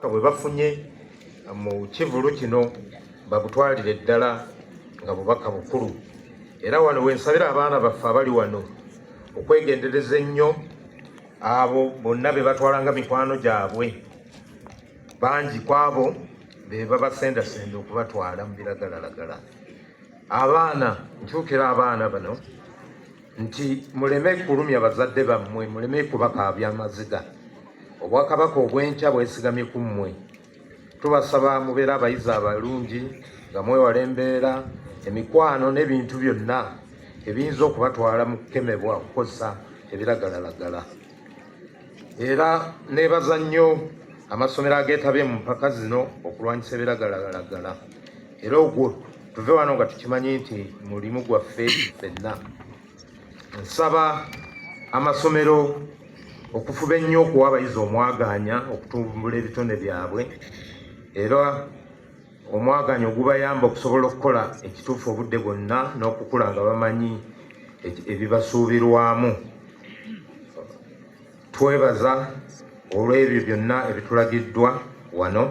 bwe bafunye mu kivulu kino babutwalire ddala nga bubaka bukulu. Era wano wensabira abaana baffe abali wano okwegendereza ennyo abo bonna be batwalanga mikwano gyabwe. Bangi kwabo be babasendasenda okubatwala mu biragalalagala. Abaana, nkyukira abaana bano nti muleme kulumya bazadde bammwe, muleme kubakaabya amaziga. Obwakabaka obw'enkya bwesigamye ku mmwe. Tubasaba mubeera abayizi abalungi nga mwewala embeera, emikwano n'ebintu byonna ebiyinza okubatwala mu kukemebwa okukozesa ebiragalalagala. Era neebaza nnyo amasomero ageetabye mu mpaka zino okulwanyisa ebiragalalagala. Era ogwo tuve wano nga tukimanyi nti mulimu gwaffe ffenna. Nsaba amasomero okufuba ennyo okuwa abayizi omwaganya okutumbula ebitone byabwe, era omwaganya ogubayamba okusobola okukola ekituufu obudde bwonna n'okukula nga bamanyi ebibasuubirwamu. Twebaza olw'ebyo byonna ebitulagiddwa wano,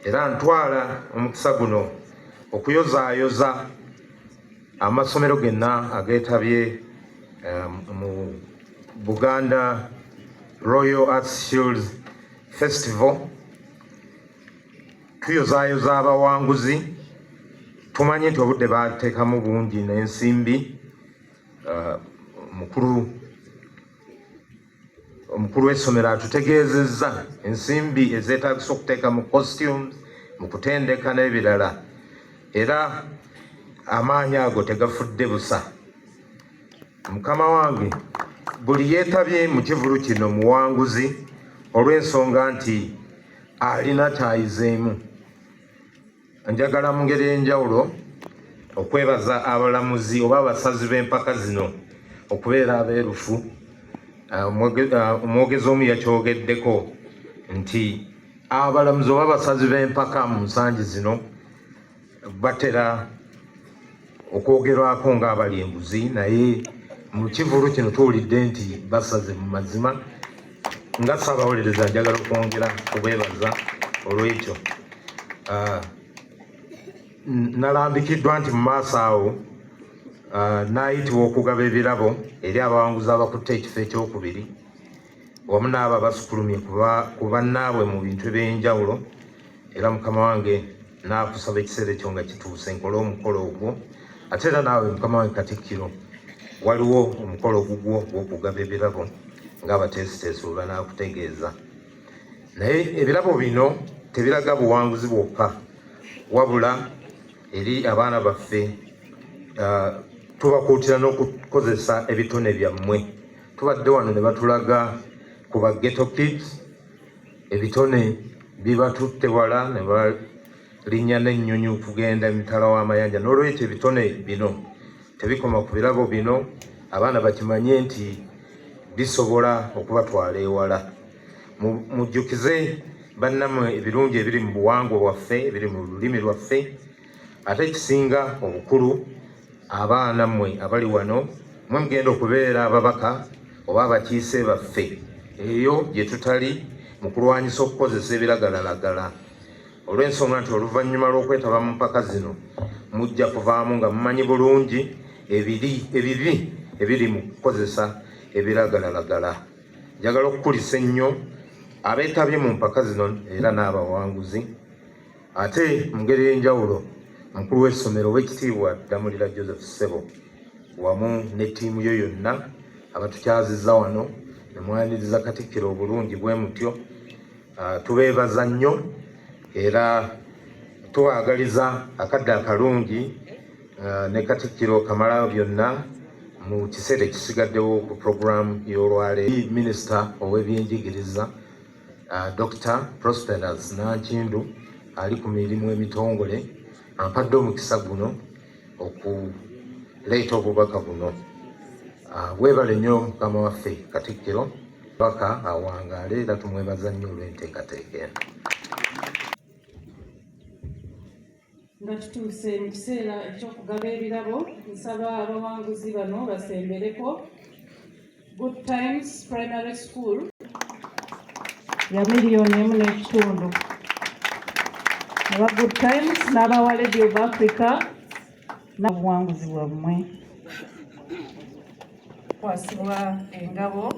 era ntwala omukisa guno okuyozaayoza amasomero genna ageetabye mu Buganda Royal Arts Shields Festival. Tuyozaayoza abawanguzi, tumanyi nti obudde bateekamu bungi n'ensimbi. Omukulu w'essomero atutegeezezza ensimbi ezeetaagisa okuteeka mu costumes, mu kutendeka n'ebirala, era amaanyi ago tegafudde busa. Mukama wange buli yeetabye mu kivulu kino muwanguzi olw'ensonga nti alina kyayizeemu. Njagala mu ngeri enjawulo okwebaza abalamuzi oba abasazi b'empaka zino okubeera abeerufu. Omwogezi omu yakyogeddeko nti abalamuzi oba abasazi b'empaka mu nsangi zino batera okwogerwako ng'abali enguzi, naye mu kivulu kino tuwulidde nti basaze mu mazima. Nga ssaabawolereza njagala okwongera kubeebaza olw'ekyo. Nalambikiddwa nti mu maaso awo naayitibwa okugaba ebirabo eri abawanguzi abakutte ekifo ekyokubiri wamu n'abo abasukulumye ku bannaabwe mu bintu eby'enjawulo. Era Mukama wange naakusaba ekiseera ekyo nga kituuse nkole omukolo ogwo. Ate era naawe Mukama wange Katikkiro, waliwo omukolo ogugwo gw'okugaba ebirabo ng'abateesiteesi bwe banaakutegeeza. Naye ebirabo bino tebiraga buwanguzi bwokka, wabula eri abaana baffe tubakuutira n'okukozesa ebitone byammwe. Tubadde wano ne batulaga ku ba ghetto kids, ebitone bibatutte wala ne balinnya n'ennyonyi okugenda emitala w'amayanja. N'olwekyo ebitone bino tebikoma ku birabo bino, abaana bakimanye nti bisobola okubatwala ewala. Mujjukize bannammwe ebirungi ebiri mu buwangwa bwaffe, ebiri mu lulimi lwaffe. Ate ekisinga obukulu, abaana mmwe abali wano mwe mugenda okubeera ababaka oba abakiise baffe eyo gye tutali mu kulwanyisa okukozesa ebiragalalagala. Olw'ensonga nti oluvannyuma lw'okwetaba mu mpaka zino mujja kuvaamu nga mumanyi bulungi ebibi ebiri mu kukozesa ebiragalalagala. Njagala okukulisa ennyo abeetabye mu mpaka zino era n'abawanguzi. Ate mu ngeri y'enjawulo, omukulu w'essomero Oweekitiibwa Damulira Joseph Ssebo wamu ne ttiimu yo yonna abatukyazizza wano ne mwaniriza Katikkiro obulungi bwe mutyo. Tubeebaza nnyo era tubaagaliza akadde akalungi ne Katikkiro kamala byonna mu kiseera ekisigaddewo ku puroguramu y'olwaleero. Minisita ow'ebyenjigiriza Dr. Prosperous Nankindu ali ku mirimu emitongole ampadde omukisa guno okuleeta obubaka buno. Weebale nnyo Mukama waffe Katikkiro, baka awangaale era tumwebaza nnyo olw'enteekateeka eno. Nga tutuuse mu kiseera eky'okugaba ebirabo, nsaba abawanguzi bano basembereko. Good Times Primary School ya $1.5 million aba Good Times n'abawa Radio Africa n'obuwanguzi bwammwe kwasibwa engabo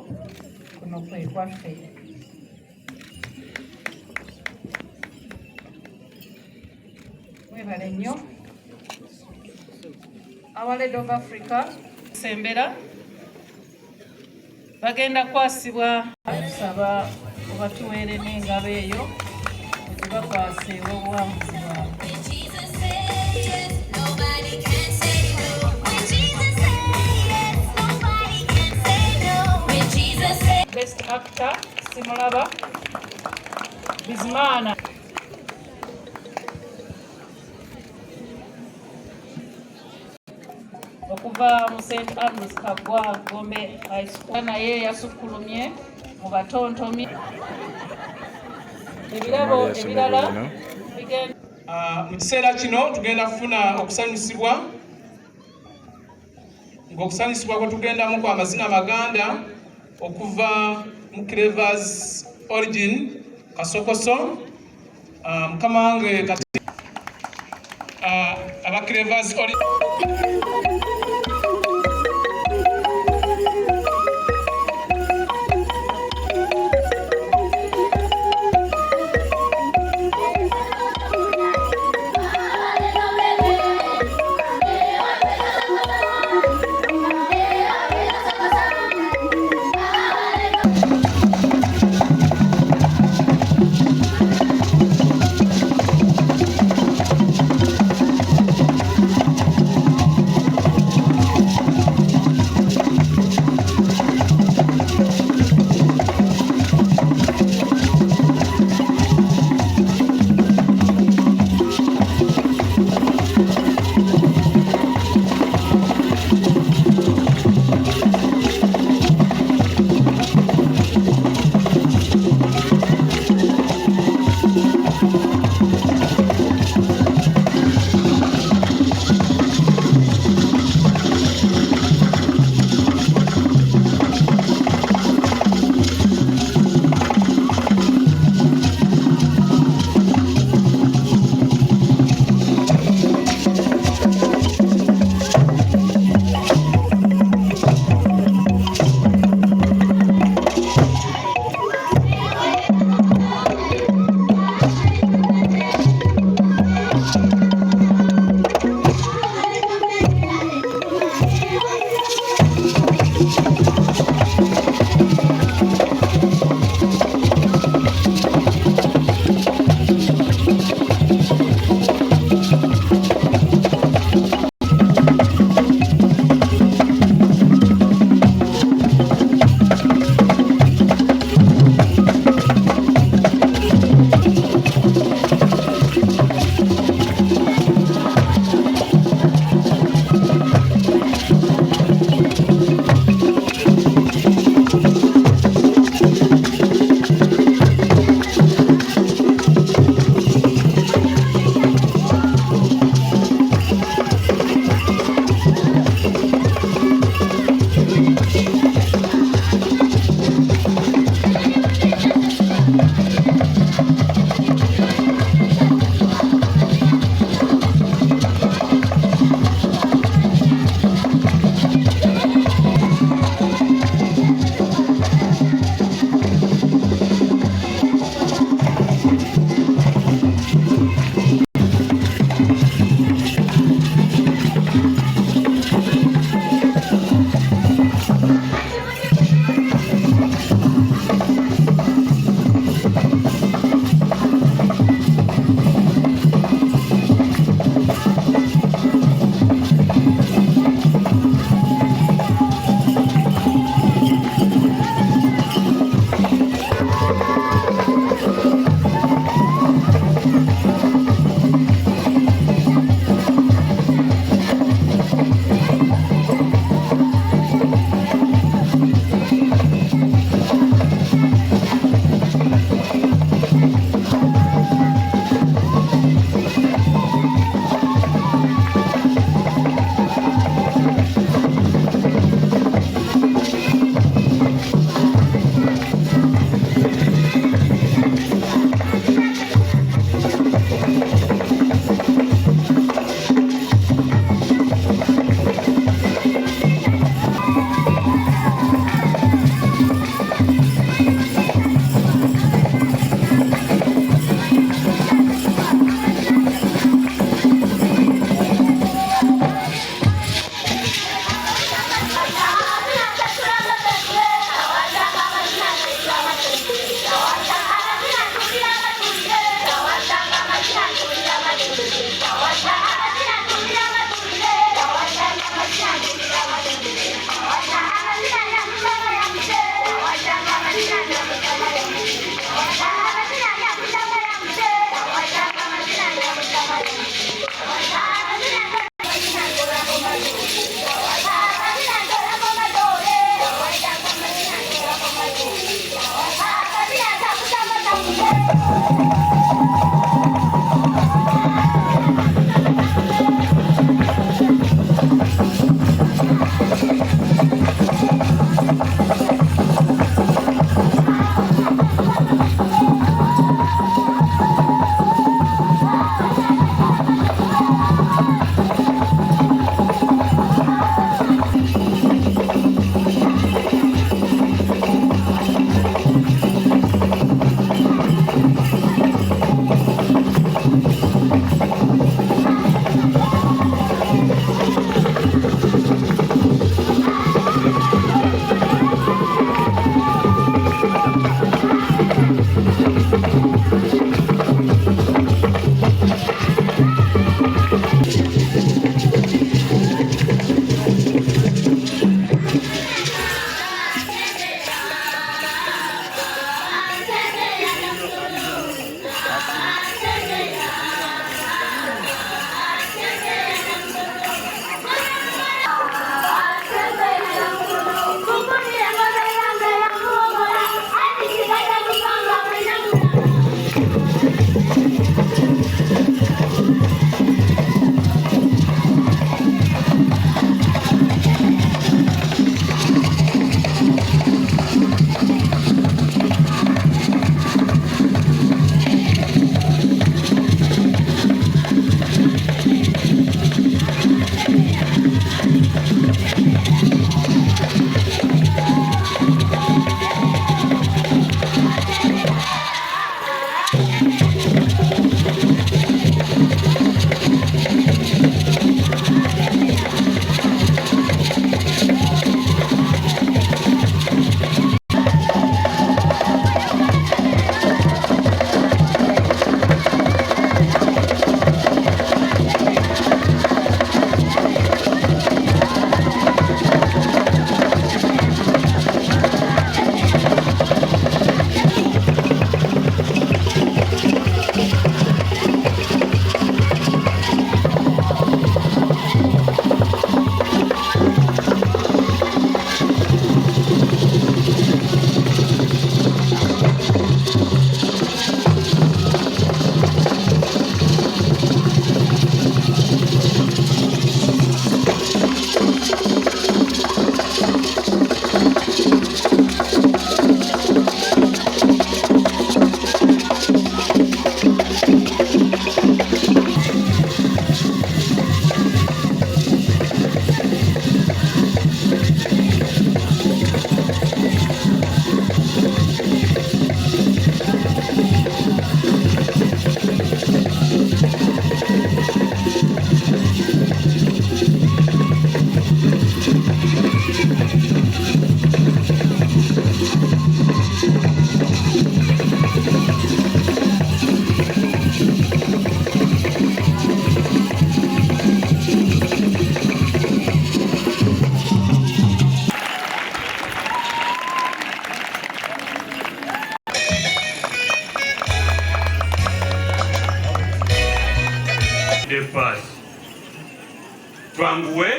kuno kwe kwaffe mwebale nnyo aba Radio Africa sembera bagenda kwasibwa tusaba obatuweere n'engabo eyo ezibakwase obuwanguzi bwabwe Best Actor Simulaba Bizimana okuva mu St. Andrews Kagwa Gombe High School naye yasukkulumye mu batontomi ebirabo ebirala bigenda mu kiseera kino tugenda kufuna okusanyusibwa ng'okusanyusibwa kwe tugendamu kwa amazina maganda okuva mu Clevers Origin Kasokoso mukama wange kati aba Clevers Origin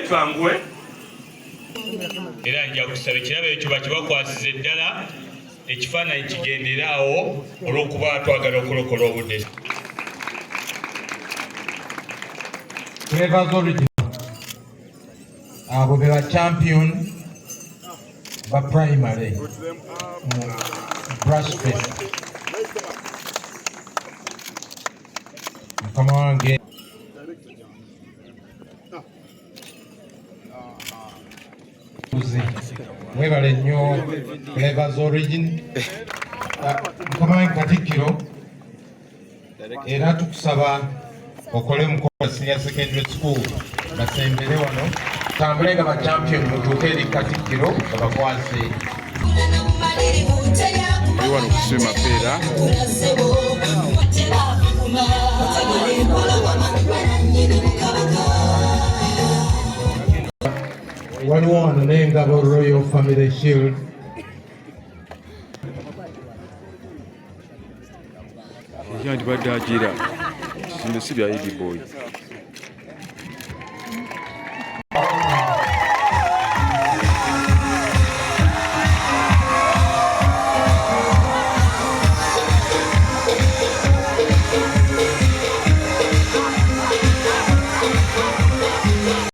twanguwe era nja kusaba ekirabo ekyo bakibakwasiza eddala ekifaananyi kigenderaawo olw'okuba twagala okulokola obudde. Flavors Original abo be ba champion ba primary brush fest. Mukama wange mwebale nnyo Flavors Origin. Mukama wange Katikkiro, era tukusaba okole mukolo Senior Secondary School basembere wano tambule nga ba champion mutuuke eri Katikkiro nga bakwase oli wano Kisubi Mapeera. waliwo wano n'engabo Royal Family Shield. Yandibadde agira kino si bya Idi Boy.